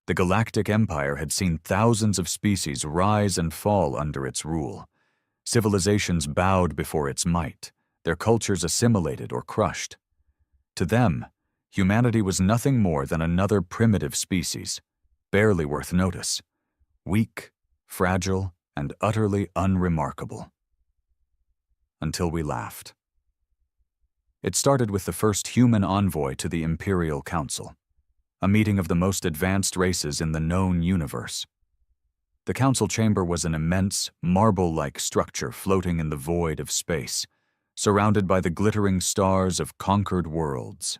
The Galactic Empire had seen thousands of species rise and fall under its rule. Civilizations bowed before its might, their cultures assimilated or crushed. To them, humanity was nothing more than another primitive species, barely worth notice, weak, fragile, and utterly unremarkable. Until we laughed. It started with the first human envoy to the Imperial Council, a meeting of the most advanced races in the known universe. The council chamber was an immense, marble-like structure floating in the void of space, surrounded by the glittering stars of conquered worlds.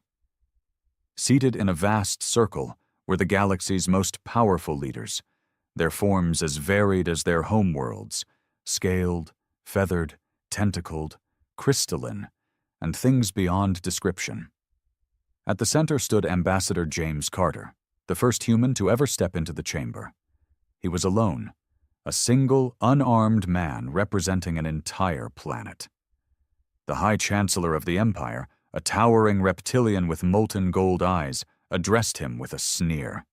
Seated in a vast circle were the galaxy's most powerful leaders, their forms as varied as their homeworlds, scaled, feathered, tentacled, crystalline, and things beyond description. At the center stood Ambassador James Carter, the first human to ever step into the chamber. He was alone, a single, unarmed man representing an entire planet. The High Chancellor of the Empire, a towering reptilian with molten gold eyes, addressed him with a sneer.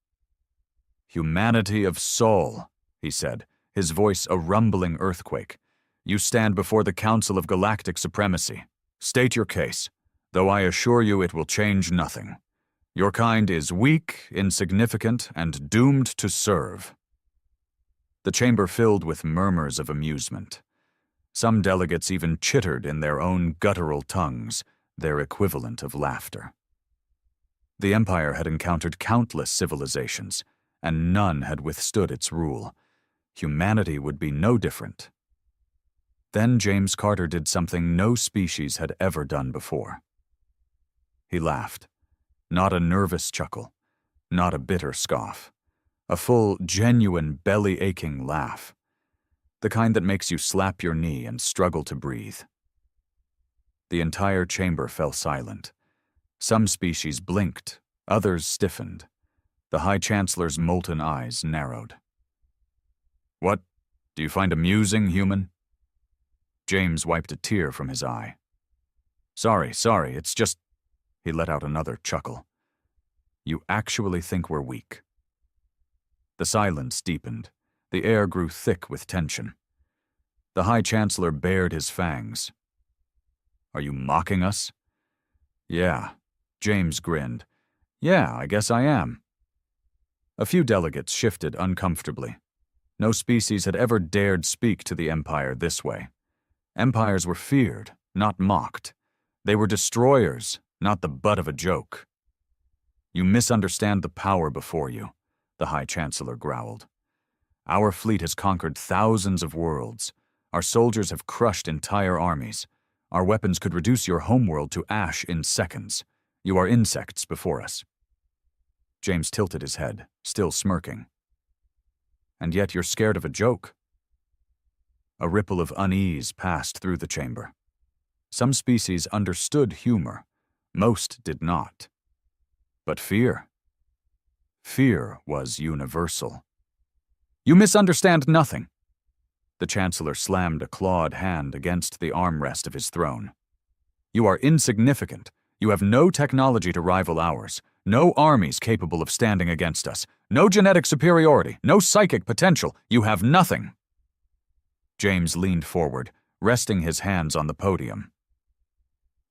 "Humanity of Sol," he said, his voice a rumbling earthquake. "You stand before the Council of Galactic Supremacy. State your case, though I assure you it will change nothing. Your kind is weak, insignificant, and doomed to serve." The chamber filled with murmurs of amusement. Some delegates even chittered in their own guttural tongues, their equivalent of laughter. The Empire had encountered countless civilizations, and none had withstood its rule. Humanity would be no different. Then James Carter did something no species had ever done before. He laughed, not a nervous chuckle, not a bitter scoff. A full, genuine, belly-aching laugh. The kind that makes you slap your knee and struggle to breathe. The entire chamber fell silent. Some species blinked, others stiffened. The High Chancellor's molten eyes narrowed. "What do you find amusing, human?" James wiped a tear from his eye. Sorry, it's just..." He let out another chuckle. "You actually think we're weak." The silence deepened. The air grew thick with tension. The High Chancellor bared his fangs. "Are you mocking us?" "Yeah," James grinned. "Yeah, I guess I am." A few delegates shifted uncomfortably. No species had ever dared speak to the Empire this way. Empires were feared, not mocked. They were destroyers, not the butt of a joke. "You misunderstand the power before you," the High Chancellor growled. "Our fleet has conquered thousands of worlds. Our soldiers have crushed entire armies. Our weapons could reduce your homeworld to ash in seconds. You are insects before us." James tilted his head, still smirking. "And yet you're scared of a joke." A ripple of unease passed through the chamber. Some species understood humor. Most did not. But fear? Fear was universal. "You misunderstand nothing." The Chancellor slammed a clawed hand against the armrest of his throne. "You are insignificant. You have no technology to rival ours, no armies capable of standing against us, no genetic superiority, no psychic potential. You have nothing." James leaned forward, resting his hands on the podium.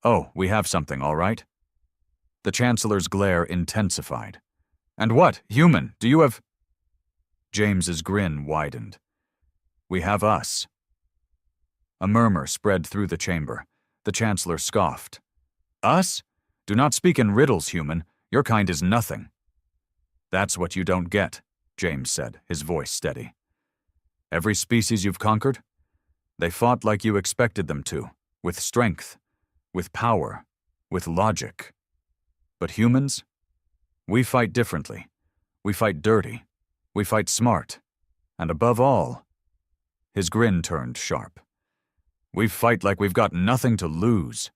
"Oh, we have something, all right." The Chancellor's glare intensified. "And what, human, do you have—" James's grin widened. "We have us." A murmur spread through the chamber. The Chancellor scoffed. "Us? Do not speak in riddles, human. Your kind is nothing." "That's what you don't get," James said, his voice steady. "Every species you've conquered? They fought like you expected them to, with strength, with power, with logic. But humans? We fight differently. We fight dirty. We fight smart. And above all..." His grin turned sharp. "We fight like we've got nothing to lose."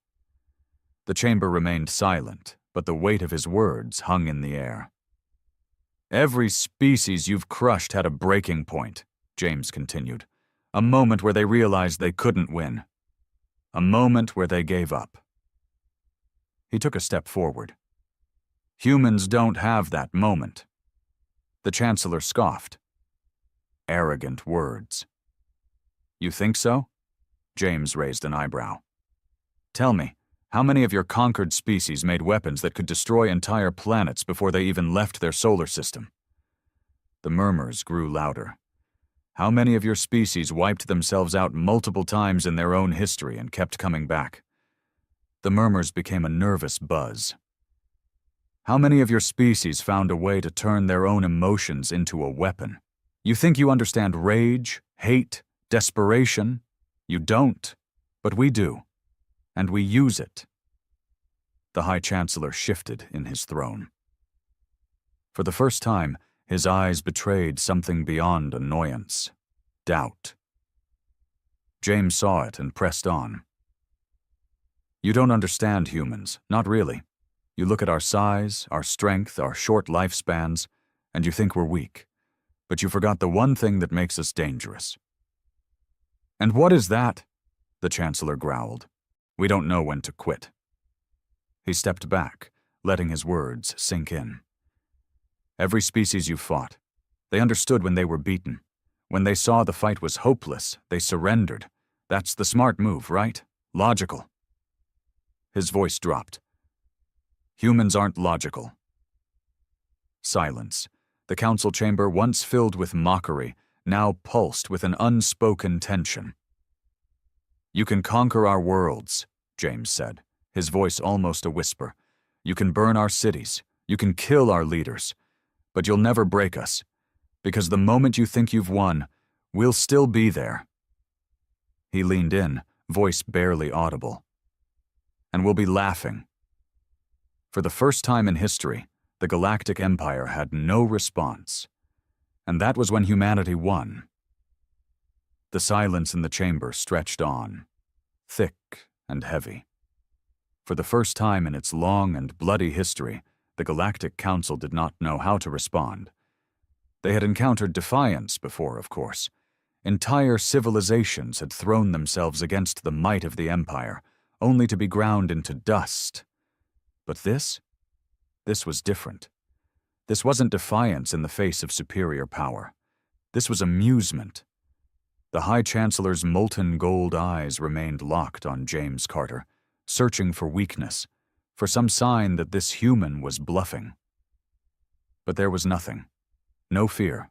The chamber remained silent, but the weight of his words hung in the air. "Every species you've crushed had a breaking point," James continued. "A moment where they realized they couldn't win. A moment where they gave up." He took a step forward. "Humans don't have that moment." The Chancellor scoffed. Arrogant words. You think so? James raised an eyebrow. Tell me, how many of your conquered species made weapons that could destroy entire planets before they even left their solar system? The murmurs grew louder. How many of your species wiped themselves out multiple times in their own history and kept coming back? The murmurs became a nervous buzz. How many of your species found a way to turn their own emotions into a weapon? You think you understand rage, hate, desperation? You don't, but we do, and we use it. The High Chancellor shifted in his throne. For the first time, his eyes betrayed something beyond annoyance, doubt. James saw it and pressed on. You don't understand humans, not really. You look at our size, our strength, our short lifespans, and you think we're weak. But you forgot the one thing that makes us dangerous. And what is that? The Chancellor growled. We don't know when to quit. He stepped back, letting his words sink in. Every species you fought, they understood when they were beaten. When they saw the fight was hopeless, they surrendered. That's the smart move, right? Logical. His voice dropped. Humans aren't logical. Silence. The council chamber, once filled with mockery, now pulsed with an unspoken tension. You can conquer our worlds, James said, his voice almost a whisper. You can burn our cities. You can kill our leaders. But you'll never break us, because the moment you think you've won, we'll still be there. He leaned in, voice barely audible. And we'll be laughing. For the first time in history, the Galactic Empire had no response. And that was when humanity won. The silence in the chamber stretched on, thick and heavy. For the first time in its long and bloody history, the Galactic Council did not know how to respond. They had encountered defiance before, of course. Entire civilizations had thrown themselves against the might of the Empire, only to be ground into dust. But this was different. This wasn't defiance in the face of superior power. This was amusement. The High Chancellor's molten gold eyes remained locked on James Carter, searching for weakness, for some sign that this human was bluffing. But there was nothing. No fear.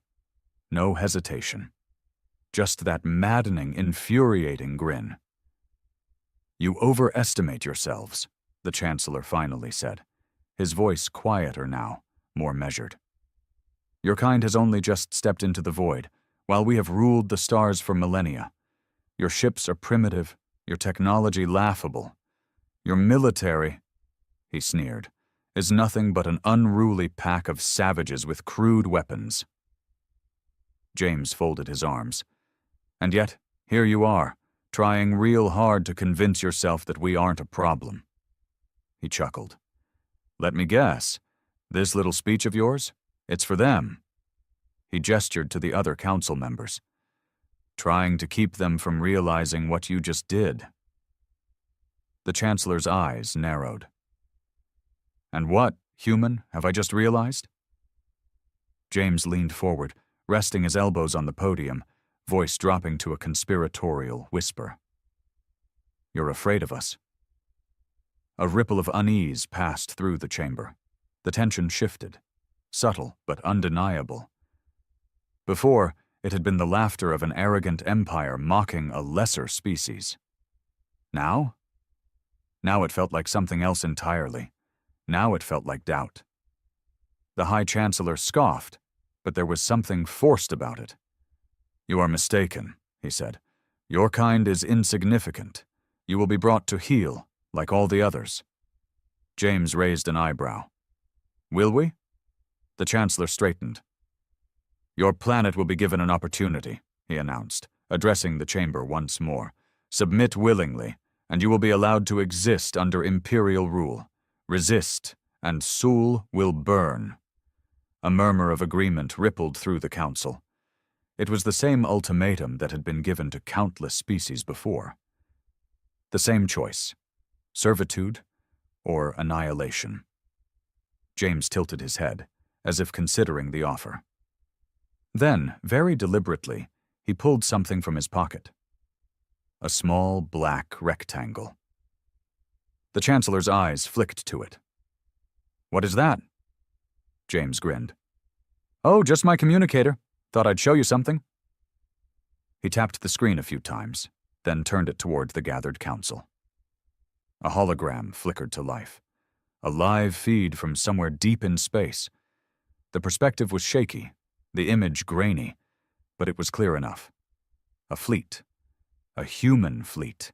No hesitation. Just that maddening, infuriating grin. You overestimate yourselves, the Chancellor finally said, his voice quieter now, more measured. Your kind has only just stepped into the void, while we have ruled the stars for millennia. Your ships are primitive, your technology laughable. Your military, he sneered, is nothing but an unruly pack of savages with crude weapons. James folded his arms. And yet, here you are, trying real hard to convince yourself that we aren't a problem. He chuckled. Let me guess. This little speech of yours? It's for them. He gestured to the other council members, trying to keep them from realizing what you just did. The Chancellor's eyes narrowed. And what, human, have I just realized? James leaned forward, resting his elbows on the podium, voice dropping to a conspiratorial whisper. You're afraid of us. A ripple of unease passed through the chamber. The tension shifted, subtle but undeniable. Before, it had been the laughter of an arrogant empire mocking a lesser species. Now? Now it felt like something else entirely. Now it felt like doubt. The High Chancellor scoffed, but there was something forced about it. You are mistaken, he said. Your kind is insignificant. You will be brought to heel, like all the others. James raised an eyebrow. Will we? The Chancellor straightened. Your planet will be given an opportunity, he announced, addressing the chamber once more. Submit willingly, and you will be allowed to exist under imperial rule. Resist, and Sul will burn. A murmur of agreement rippled through the council. It was the same ultimatum that had been given to countless species before. The same choice, servitude or annihilation. James tilted his head, as if considering the offer. Then, very deliberately, he pulled something from his pocket. A small black rectangle. The Chancellor's eyes flicked to it. "What is that?" James grinned. "Oh, just my communicator. Thought I'd show you something." He tapped the screen a few times, then turned it toward the gathered council. A hologram flickered to life. A live feed from somewhere deep in space. The perspective was shaky, the image grainy, but it was clear enough. A fleet. A human fleet.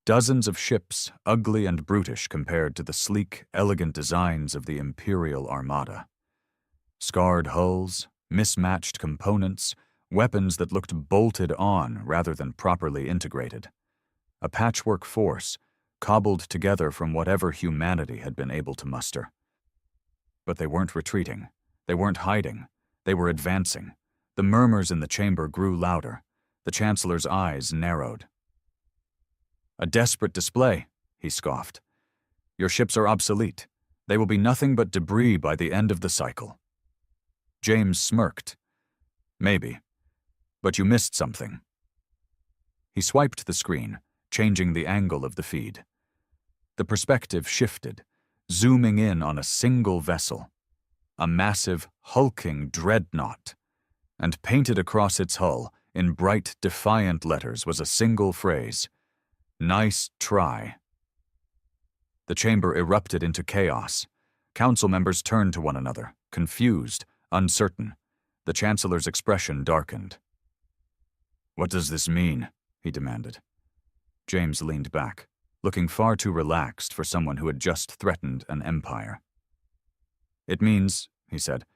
Dozens of ships, ugly and brutish compared to the sleek, elegant designs of the Imperial Armada. Scarred hulls, mismatched components, weapons that looked bolted on rather than properly integrated. A patchwork force, cobbled together from whatever humanity had been able to muster. But they weren't retreating. They weren't hiding. They were advancing. The murmurs in the chamber grew louder. The Chancellor's eyes narrowed. "A desperate display," he scoffed. "Your ships are obsolete. They will be nothing but debris by the end of the cycle." James smirked. "Maybe. But you missed something." He swiped the screen, changing the angle of the feed. The perspective shifted, zooming in on a single vessel. A massive, hulking dreadnought. And painted across its hull, in bright, defiant letters, was a single phrase. "Nice try." The chamber erupted into chaos. Council members turned to one another, confused, uncertain. The Chancellor's expression darkened. "What does this mean?" he demanded. James leaned back, looking far too relaxed for someone who had just threatened an empire. "It means," he said,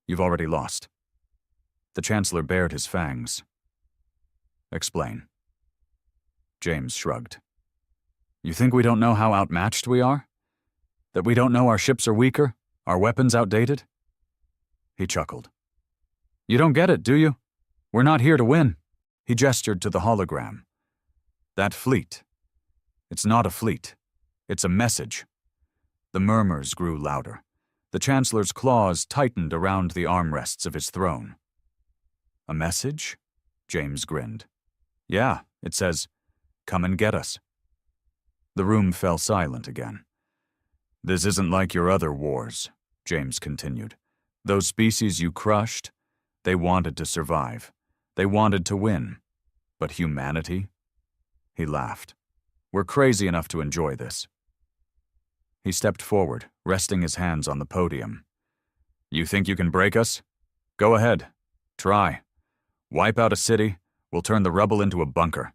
"you've already lost." The Chancellor bared his fangs. "Explain." James shrugged. "You think we don't know how outmatched we are? That we don't know our ships are weaker, our weapons outdated?" He chuckled. "You don't get it, do you? We're not here to win." He gestured to the hologram. "That fleet. It's not a fleet. It's a message." The murmurs grew louder. The Chancellor's claws tightened around the armrests of his throne. "A message?" James grinned. "Yeah, it says, 'Come and get us.'" The room fell silent again. "This isn't like your other wars," James continued. "Those species you crushed, they wanted to survive. They wanted to win. But humanity?" He laughed. "We're crazy enough to enjoy this." He stepped forward, resting his hands on the podium. "You think you can break us? Go ahead. Try. Wipe out a city, we'll turn the rubble into a bunker.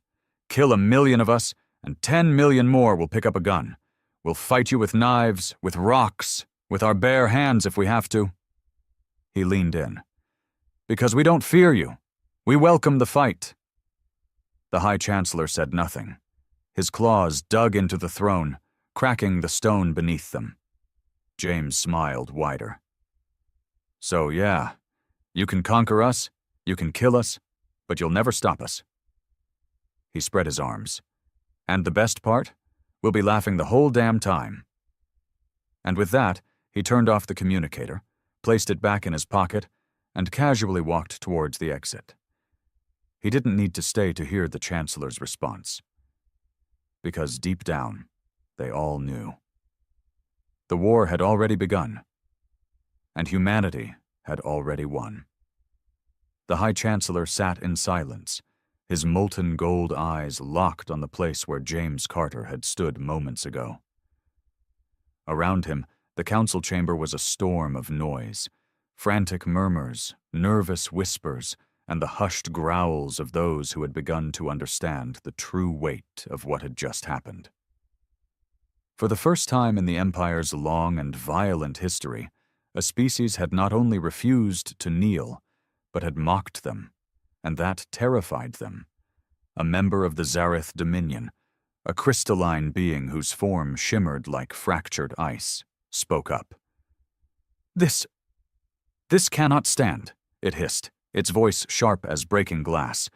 Kill 1 million of us, and 10 million more will pick up a gun. We'll fight you with knives, with rocks, with our bare hands if we have to." He leaned in. "Because we don't fear you. We welcome the fight." The High Chancellor said nothing. His claws dug into the throne, cracking the stone beneath them. James smiled wider. "So yeah, you can conquer us, you can kill us, but you'll never stop us." He spread his arms. "And the best part? We'll be laughing the whole damn time." And with that, he turned off the communicator, placed it back in his pocket, and casually walked towards the exit. He didn't need to stay to hear the Chancellor's response. Because deep down, they all knew. The war had already begun, and humanity had already won. The High Chancellor sat in silence, his molten gold eyes locked on the place where James Carter had stood moments ago. Around him, the council chamber was a storm of noise, frantic murmurs, nervous whispers, and the hushed growls of those who had begun to understand the true weight of what had just happened. For the first time in the Empire's long and violent history, a species had not only refused to kneel, but had mocked them, and that terrified them. A member of the Zareth Dominion, a crystalline being whose form shimmered like fractured ice, spoke up. This cannot stand," it hissed, its voice sharp as breaking glass.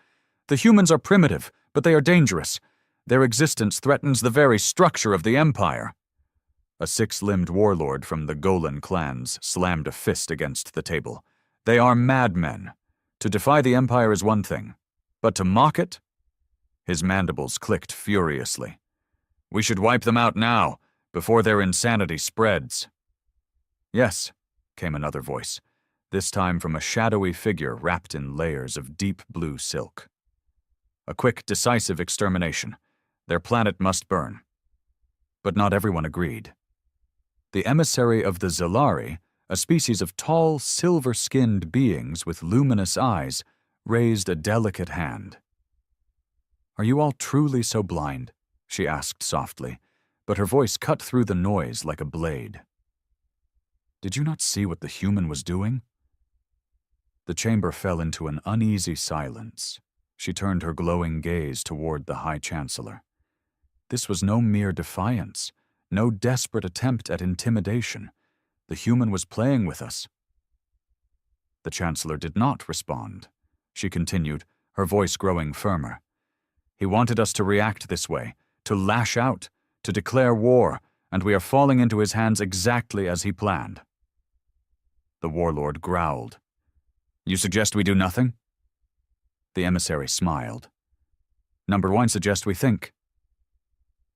"The humans are primitive, but they are dangerous. Their existence threatens the very structure of the Empire." A six-limbed warlord from the Golan clans slammed a fist against the table. "They are madmen. To defy the Empire is one thing, but to mock it? His mandibles clicked furiously. We should wipe them out now, before their insanity spreads. Yes, came another voice, this time from a shadowy figure wrapped in layers of deep blue silk. A quick, decisive extermination. Their planet must burn. But not everyone agreed. The emissary of the Zilari, a species of tall, silver-skinned beings with luminous eyes, raised a delicate hand. Are you all truly so blind? She asked softly, but her voice cut through the noise like a blade. Did you not see what the human was doing? The chamber fell into an uneasy silence. She turned her glowing gaze toward the High Chancellor. This was no mere defiance, no desperate attempt at intimidation. The human was playing with us. The Chancellor did not respond. She continued, her voice growing firmer. He wanted us to react this way, to lash out, to declare war, and we are falling into his hands exactly as he planned. The warlord growled. You suggest we do nothing? The emissary smiled. Number one suggests we think.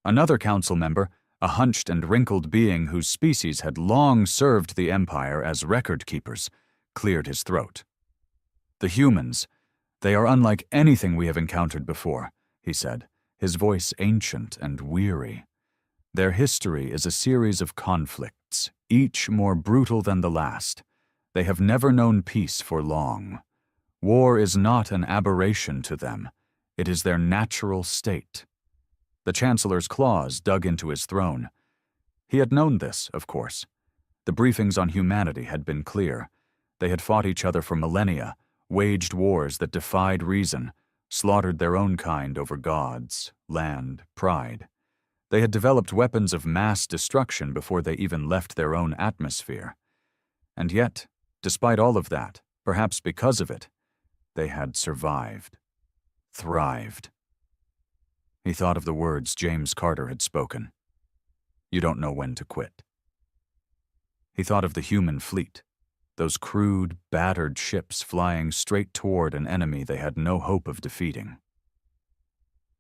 Another council member, a hunched and wrinkled being whose species had long served the Empire as record keepers, cleared his throat. The humans, they are unlike anything we have encountered before, he said, his voice ancient and weary. Their history is a series of conflicts, each more brutal than the last. They have never known peace for long. War is not an aberration to them. It is their natural state. The Chancellor's claws dug into his throne. He had known this, of course. The briefings on humanity had been clear. They had fought each other for millennia, waged wars that defied reason, slaughtered their own kind over gods, land, pride. They had developed weapons of mass destruction before they even left their own atmosphere. And yet, despite all of that, perhaps because of it, they had survived, thrived. He thought of the words James Carter had spoken. You don't know when to quit. He thought of the human fleet, those crude, battered ships flying straight toward an enemy they had no hope of defeating.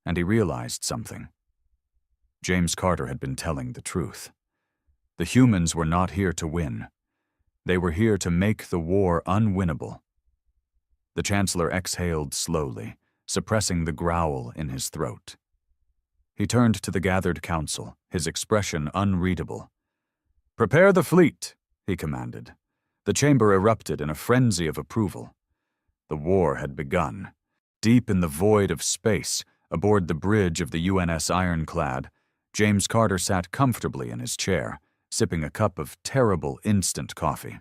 And he realized something. James Carter had been telling the truth. The humans were not here to win. They were here to make the war unwinnable. The Chancellor exhaled slowly, suppressing the growl in his throat. He turned to the gathered council, his expression unreadable. Prepare the fleet, he commanded. The chamber erupted in a frenzy of approval. The war had begun. Deep in the void of space, aboard the bridge of the UNS Ironclad, James Carter sat comfortably in his chair, sipping a cup of terrible instant coffee.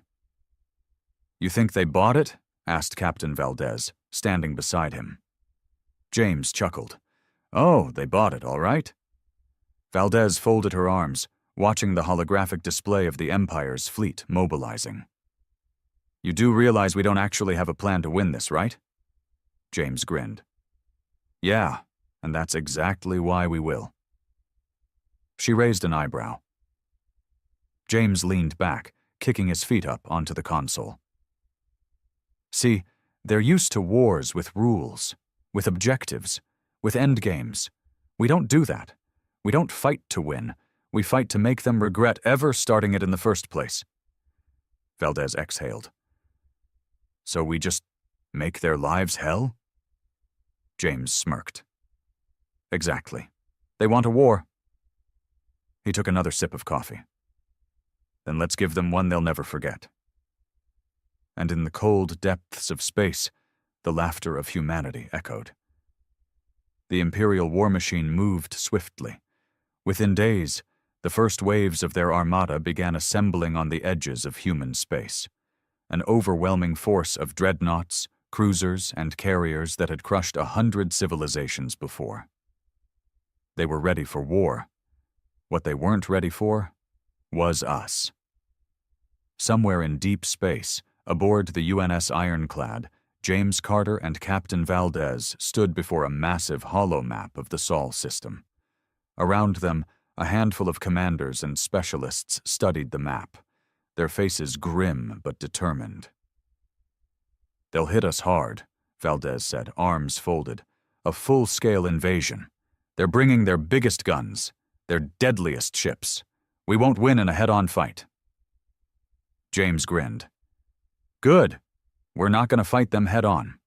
You think they bought it? Asked Captain Valdez, standing beside him. James chuckled. Oh, they bought it, all right. Valdez folded her arms, watching the holographic display of the Empire's fleet mobilizing. You do realize we don't actually have a plan to win this, right? James grinned. Yeah, and that's exactly why we will. She raised an eyebrow. James leaned back, kicking his feet up onto the console. See, they're used to wars with rules, with objectives, with endgames. We don't do that. We don't fight to win. We fight to make them regret ever starting it in the first place. Valdez exhaled. So we just make their lives hell? James smirked. Exactly. They want a war. He took another sip of coffee. Then let's give them one they'll never forget. And in the cold depths of space, the laughter of humanity echoed. The Imperial war machine moved swiftly. Within days, the first waves of their armada began assembling on the edges of human space, an overwhelming force of dreadnoughts, cruisers, and carriers that had crushed 100 civilizations before. They were ready for war. What they weren't ready for was us. Somewhere in deep space, aboard the UNS Ironclad, James Carter and Captain Valdez stood before a massive holomap of the Sol system. Around them, a handful of commanders and specialists studied the map, their faces grim but determined. They'll hit us hard, Valdez said, arms folded. A full-scale invasion. They're bringing their biggest guns, their deadliest ships. We won't win in a head-on fight. James grinned. Good. We're not going to fight them head-on.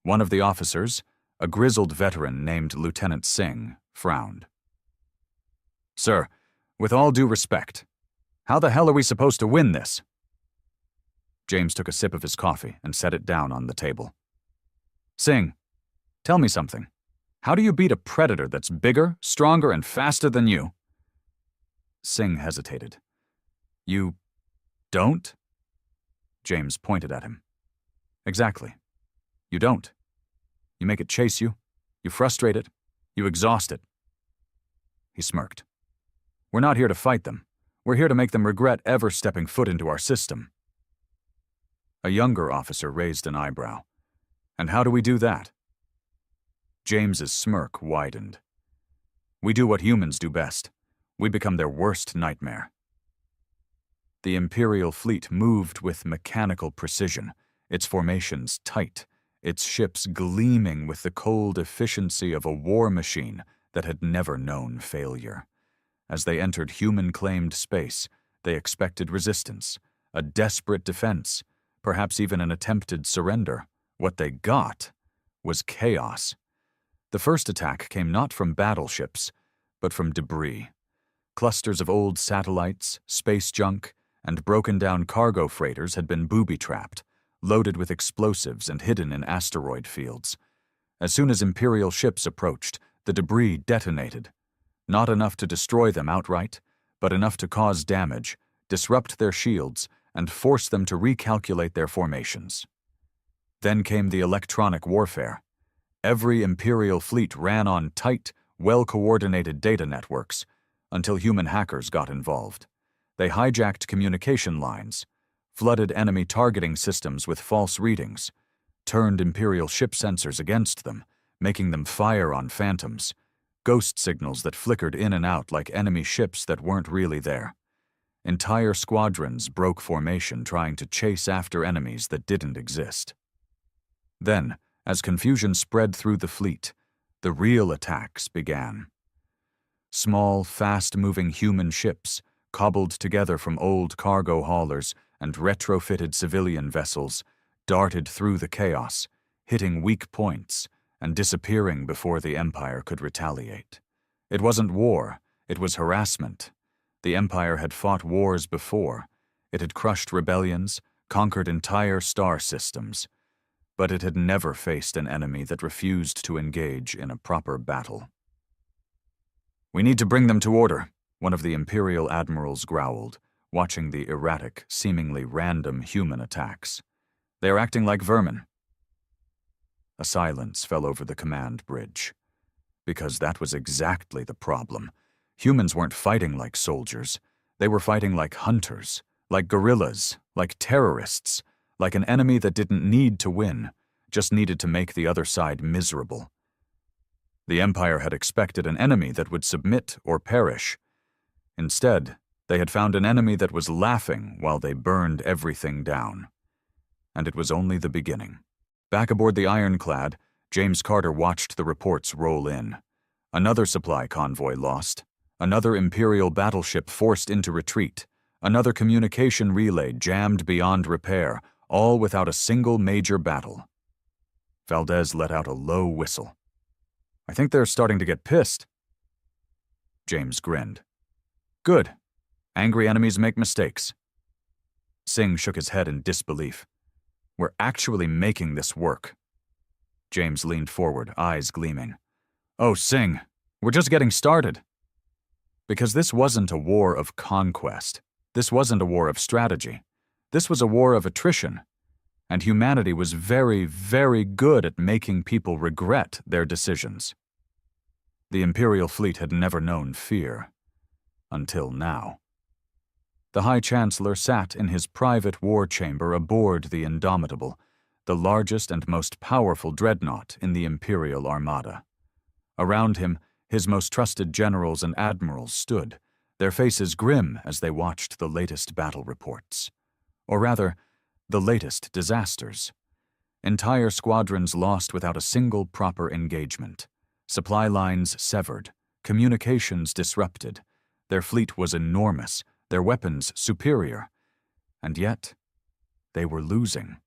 One of the officers, a grizzled veteran named Lieutenant Singh, frowned. Sir, with all due respect, how the hell are we supposed to win this? James took a sip of his coffee and set it down on the table. Singh, tell me something. How do you beat a predator that's bigger, stronger, and faster than you? Singh hesitated. You don't? James pointed at him. Exactly. You don't. You make it chase you. You frustrate it. You exhaust it. He smirked. We're not here to fight them. We're here to make them regret ever stepping foot into our system. A younger officer raised an eyebrow. And how do we do that? James's smirk widened. We do what humans do best. We become their worst nightmare. The Imperial fleet moved with mechanical precision, its formations tight, its ships gleaming with the cold efficiency of a war machine that had never known failure. As they entered human-claimed space, they expected resistance, a desperate defense, perhaps even an attempted surrender. What they got was chaos. The first attack came not from battleships, but from debris. Clusters of old satellites, space junk, and broken-down cargo freighters had been booby-trapped, loaded with explosives and hidden in asteroid fields. As soon as Imperial ships approached, the debris detonated. Not enough to destroy them outright, but enough to cause damage, disrupt their shields, and force them to recalculate their formations. Then came the electronic warfare. Every Imperial fleet ran on tight, well-coordinated data networks, until human hackers got involved. They hijacked communication lines, flooded enemy targeting systems with false readings, turned Imperial ship sensors against them, making them fire on phantoms, ghost signals that flickered in and out like enemy ships that weren't really there. Entire squadrons broke formation trying to chase after enemies that didn't exist. Then, as confusion spread through the fleet, the real attacks began. Small, fast-moving human ships, cobbled together from old cargo haulers and retrofitted civilian vessels, darted through the chaos, hitting weak points and disappearing before the Empire could retaliate. It wasn't war, it was harassment. The Empire had fought wars before. It had crushed rebellions, conquered entire star systems. But it had never faced an enemy that refused to engage in a proper battle. We need to bring them to order, one of the Imperial admirals growled, watching the erratic, seemingly random human attacks. They are acting like vermin. A silence fell over the command bridge. Because that was exactly the problem. Humans weren't fighting like soldiers. They were fighting like hunters, like guerrillas, like terrorists, like an enemy that didn't need to win, just needed to make the other side miserable. The Empire had expected an enemy that would submit or perish. Instead, they had found an enemy that was laughing while they burned everything down. And it was only the beginning. Back aboard the ironclad, James Carter watched the reports roll in. Another supply convoy lost. Another Imperial battleship forced into retreat. Another communication relay jammed beyond repair, all without a single major battle. Valdez let out a low whistle. I think they're starting to get pissed. James grinned. Good. Angry enemies make mistakes. Singh shook his head in disbelief. We're actually making this work. James leaned forward, eyes gleaming. Oh, Singh, we're just getting started. Because this wasn't a war of conquest. This wasn't a war of strategy. This was a war of attrition. And humanity was very, very good at making people regret their decisions. The Imperial fleet had never known fear. Until now. The High Chancellor sat in his private war chamber aboard the Indomitable, the largest and most powerful dreadnought in the Imperial Armada. Around him, his most trusted generals and admirals stood, their faces grim as they watched the latest battle reports. Or rather, The latest disasters. Entire squadrons lost without a single proper engagement. Supply lines severed. Communications disrupted. Their fleet was enormous, their weapons superior. And yet, they were losing.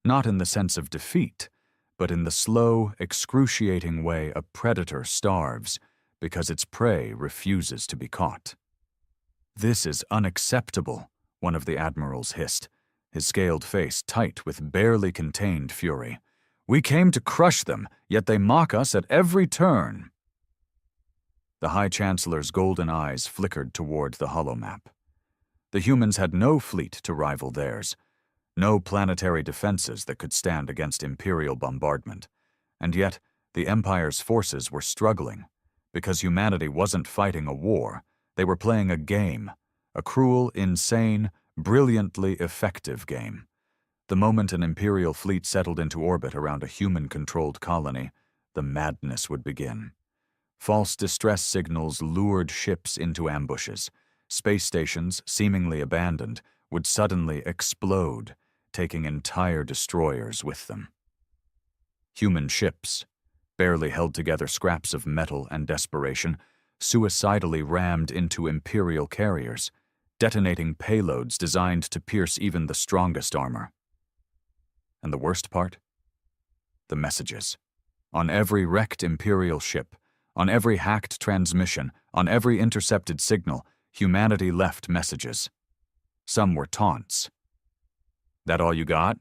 Not in the sense of defeat, but in the slow, excruciating way a predator starves because its prey refuses to be caught. "This is unacceptable," one of the admirals hissed, his scaled face tight with barely contained fury. "We came to crush them, yet they mock us at every turn." The High Chancellor's golden eyes flickered toward the holomap. The humans had no fleet to rival theirs, no planetary defenses that could stand against Imperial bombardment, and yet the Empire's forces were struggling. Because humanity wasn't fighting a war, they were playing a game, a cruel, insane, brilliantly effective game. The moment an Imperial fleet settled into orbit around a human-controlled colony, the madness would begin. False distress signals lured ships into ambushes. Space stations, seemingly abandoned, would suddenly explode, taking entire destroyers with them. Human ships, barely held together scraps of metal and desperation, suicidally rammed into Imperial carriers, detonating payloads designed to pierce even the strongest armor. And the worst part? The messages. On every wrecked Imperial ship, on every hacked transmission, on every intercepted signal, humanity left messages. Some were taunts. "That all you got?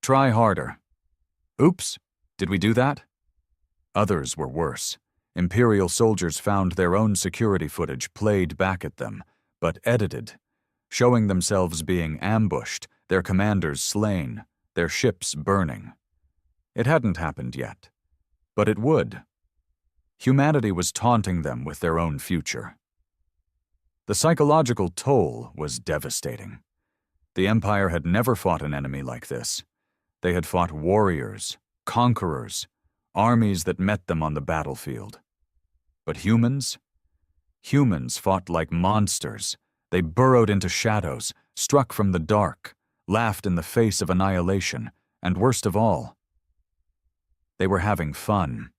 Try harder. Oops, did we do that?" Others were worse. Imperial soldiers found their own security footage played back at them, but edited, showing themselves being ambushed, their commanders slain, their ships burning. It hadn't happened yet, but it would. Humanity was taunting them with their own future. The psychological toll was devastating. The Empire had never fought an enemy like this. They had fought warriors, conquerors, armies that met them on the battlefield. But humans? Humans fought like monsters. They burrowed into shadows, struck from the dark, laughed in the face of annihilation, and worst of all, they were having fun.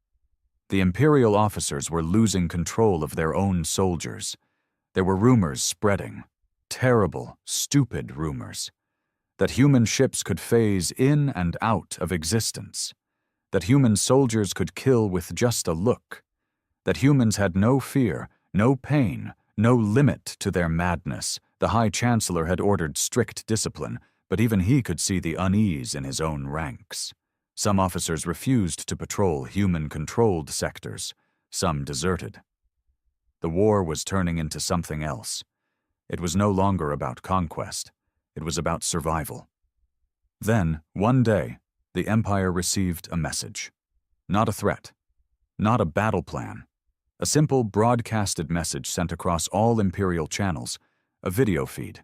The Imperial officers were losing control of their own soldiers. There were rumors spreading, terrible, stupid rumors, that human ships could phase in and out of existence, that human soldiers could kill with just a look, that humans had no fear, no pain, no limit to their madness. The High Chancellor had ordered strict discipline, but even he could see the unease in his own ranks. Some officers refused to patrol human-controlled sectors. Some deserted. The war was turning into something else. It was no longer about conquest. It was about survival. Then, one day, the Empire received a message. Not a threat. Not a battle plan. A simple broadcasted message sent across all Imperial channels, a video feed.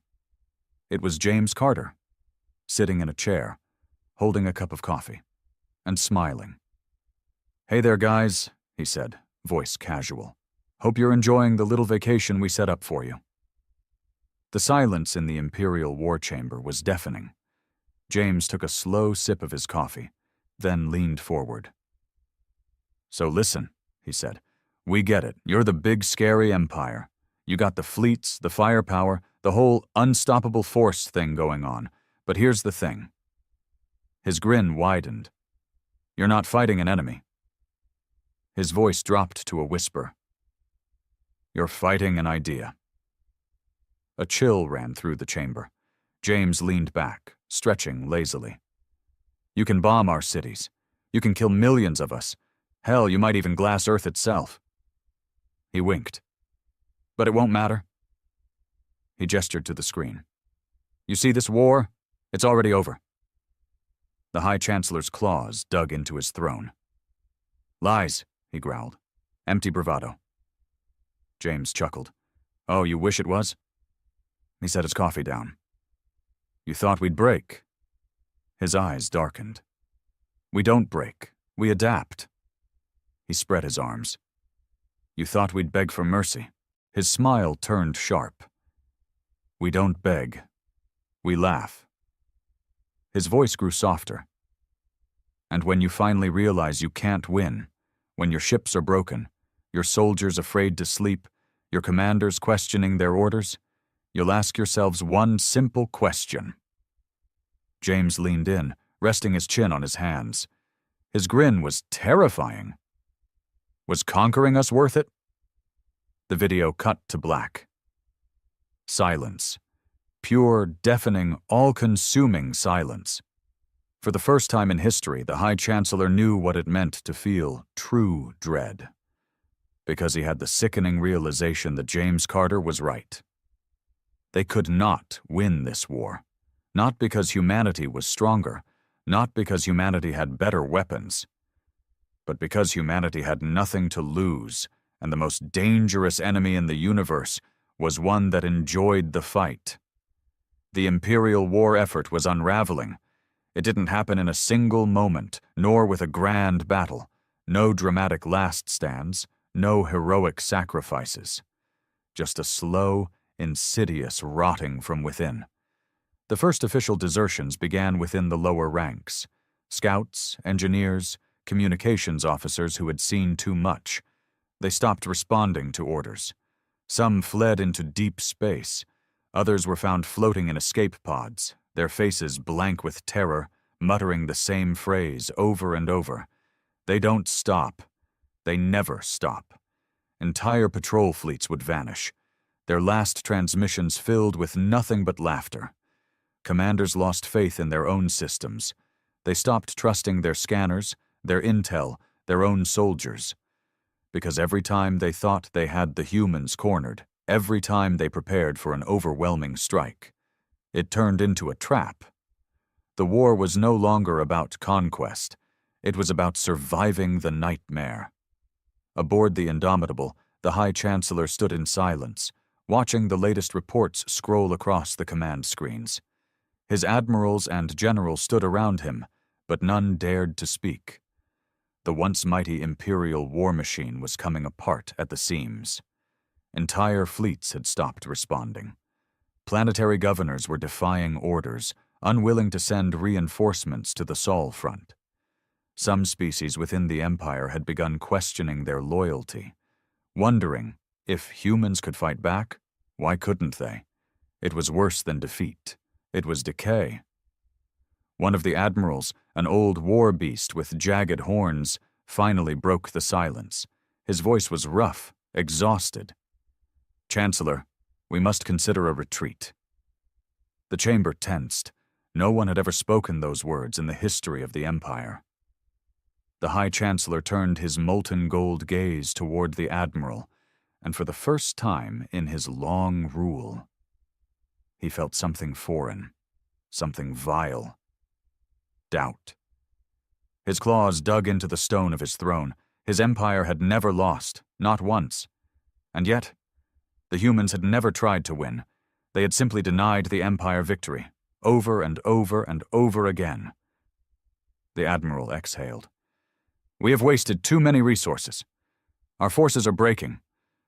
It was James Carter, sitting in a chair, holding a cup of coffee, and smiling. "Hey there, guys," he said, voice casual. "Hope you're enjoying the little vacation we set up for you." The silence in the Imperial war chamber was deafening. James took a slow sip of his coffee, then leaned forward. "So listen," he said. "We get it. You're the big, scary empire. You got the fleets, the firepower, the whole unstoppable force thing going on. But here's the thing." His grin widened. "You're not fighting an enemy." His voice dropped to a whisper. "You're fighting an idea." A chill ran through the chamber. James leaned back, stretching lazily. "You can bomb our cities. You can kill millions of us. Hell, you might even glass Earth itself." He winked. "But it won't matter." He gestured to the screen. "You see this war? It's already over." The High Chancellor's claws dug into his throne. "Lies," he growled. "Empty bravado." James chuckled. "Oh, you wish it was?" He set his coffee down. "You thought we'd break?" His eyes darkened. "We don't break. We adapt." He spread his arms. "You thought we'd beg for mercy?" His smile turned sharp. "We don't beg. We laugh. His voice grew softer. And when you finally realize you can't win, when your ships are broken, your soldiers afraid to sleep, your commanders questioning their orders, you'll ask yourselves one simple question. James leaned in, resting his chin on his hands. His grin was terrifying. Was conquering us worth it? The video cut to black. Silence. Pure, deafening, all-consuming silence. For the first time in history, the High Chancellor knew what it meant to feel true dread. Because he had the sickening realization that James Carter was right. They could not win this war. Not because humanity was stronger, not because humanity had better weapons, but because humanity had nothing to lose, and the most dangerous enemy in the universe was one that enjoyed the fight. The Imperial war effort was unraveling. It didn't happen in a single moment, nor with a grand battle. No dramatic last stands, no heroic sacrifices. Just a slow, insidious rotting from within. The first official desertions began within the lower ranks. Scouts, engineers, communications officers who had seen too much. They stopped responding to orders. Some fled into deep space. Others were found floating in escape pods, their faces blank with terror, muttering the same phrase over and over. They don't stop. They never stop. Entire patrol fleets would vanish, their last transmissions filled with nothing but laughter. Commanders lost faith in their own systems. They stopped trusting their scanners, their intel, their own soldiers. Because every time they thought they had the humans cornered, every time they prepared for an overwhelming strike, it turned into a trap. The war was no longer about conquest. It was about surviving the nightmare. Aboard the Indomitable, the High Chancellor stood in silence, watching the latest reports scroll across the command screens. His admirals and generals stood around him, but none dared to speak. The once mighty Imperial war machine was coming apart at the seams. Entire fleets had stopped responding. Planetary governors were defying orders, unwilling to send reinforcements to the Sol front. Some species within the Empire had begun questioning their loyalty, wondering if humans could fight back, why couldn't they? It was worse than defeat. It was decay. One of the admirals, an old war beast with jagged horns, finally broke the silence. His voice was rough, exhausted. "Chancellor, we must consider a retreat." The chamber tensed. No one had ever spoken those words in the history of the Empire. The High Chancellor turned his molten gold gaze toward the Admiral, and for the first time in his long rule, he felt something foreign, something vile. Doubt. His claws dug into the stone of his throne. His empire had never lost, not once. And yet, the humans had never tried to win. They had simply denied the Empire victory, over and over and over again. The Admiral exhaled. "We have wasted too many resources. Our forces are breaking.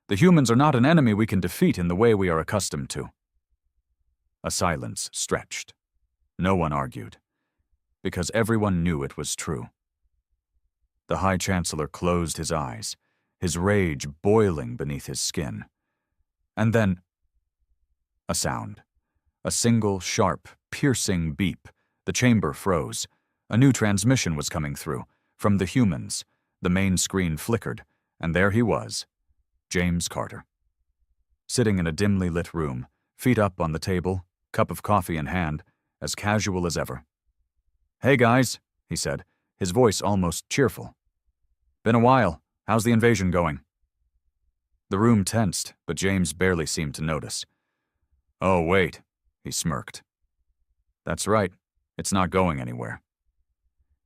The humans are not an enemy we can defeat in the way we are accustomed to." A silence stretched. No one argued, because everyone knew it was true. The High Chancellor closed his eyes, his rage boiling beneath his skin. And then, a sound. A single, sharp, piercing beep. The chamber froze. A new transmission was coming through. From the humans, the main screen flickered, and there he was, James Carter. Sitting in a dimly lit room, feet up on the table, cup of coffee in hand, as casual as ever. "Hey guys," he said, his voice almost cheerful. "Been a while. How's the invasion going?" The room tensed, but James barely seemed to notice. "Oh, wait," he smirked. "That's right. It's not going anywhere."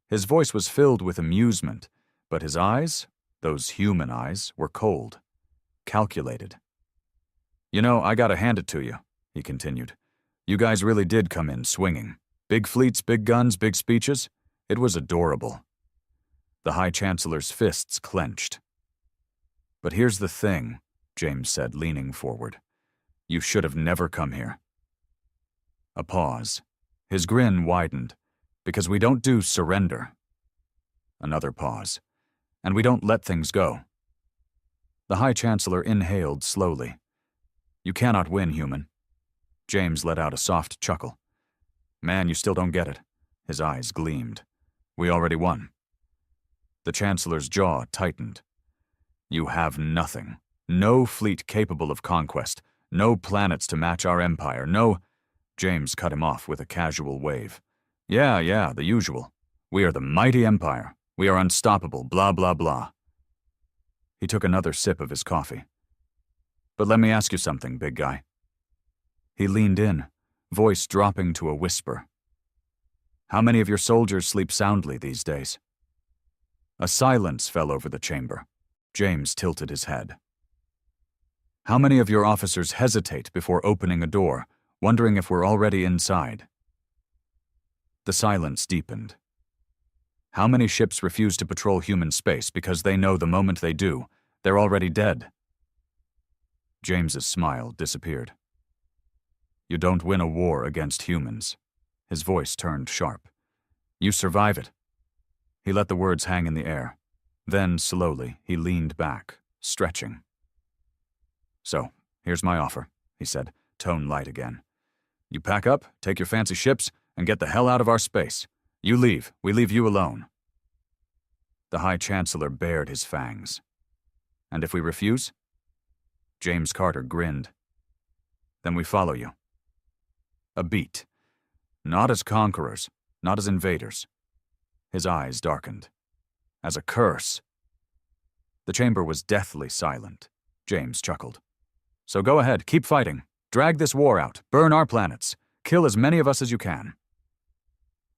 His voice was filled with amusement, but his eyes, those human eyes, were cold, calculated. "You know, I gotta hand it to you," he continued. "You guys really did come in swinging. Big fleets, big guns, big speeches. It was adorable." The High Chancellor's fists clenched. "But here's the thing," James said, leaning forward. "You should have never come here." A pause. His grin widened. Because we don't do surrender. Another pause. And we don't let things go. The High Chancellor inhaled slowly. You cannot win, human. James let out a soft chuckle. Man, you still don't get it. His eyes gleamed. We already won. The Chancellor's jaw tightened. You have nothing. No fleet capable of conquest. No planets to match our empire. No... James cut him off with a casual wave. Yeah, the usual. We are the mighty empire. We are unstoppable, blah, blah, blah. He took another sip of his coffee. But let me ask you something, big guy. He leaned in, voice dropping to a whisper. How many of your soldiers sleep soundly these days? A silence fell over the chamber. James tilted his head. How many of your officers hesitate before opening a door, wondering if we're already inside? The silence deepened. How many ships refuse to patrol human space because they know the moment they do, they're already dead? James's smile disappeared. You don't win a war against humans. His voice turned sharp. You survive it. He let the words hang in the air. Then, slowly, he leaned back, stretching. So, here's my offer, he said, tone light again. You pack up, take your fancy ships, and get the hell out of our space. You leave, we leave you alone. The High Chancellor bared his fangs. And if we refuse? James Carter grinned. Then we follow you. A beat. Not as conquerors, not as invaders. His eyes darkened. As a curse. The chamber was deathly silent. James chuckled. So go ahead, keep fighting. Drag this war out, burn our planets. Kill as many of us as you can.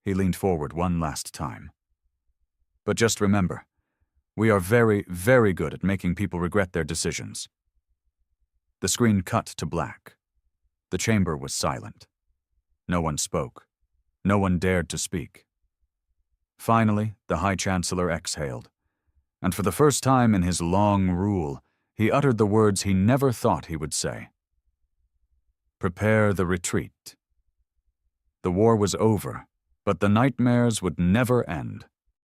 He leaned forward one last time. But just remember, we are very, very good at making people regret their decisions. The screen cut to black. The chamber was silent. No one spoke. No one dared to speak. Finally, the High Chancellor exhaled, and for the first time in his long rule, he uttered the words he never thought he would say. Prepare the retreat. The war was over, but the nightmares would never end.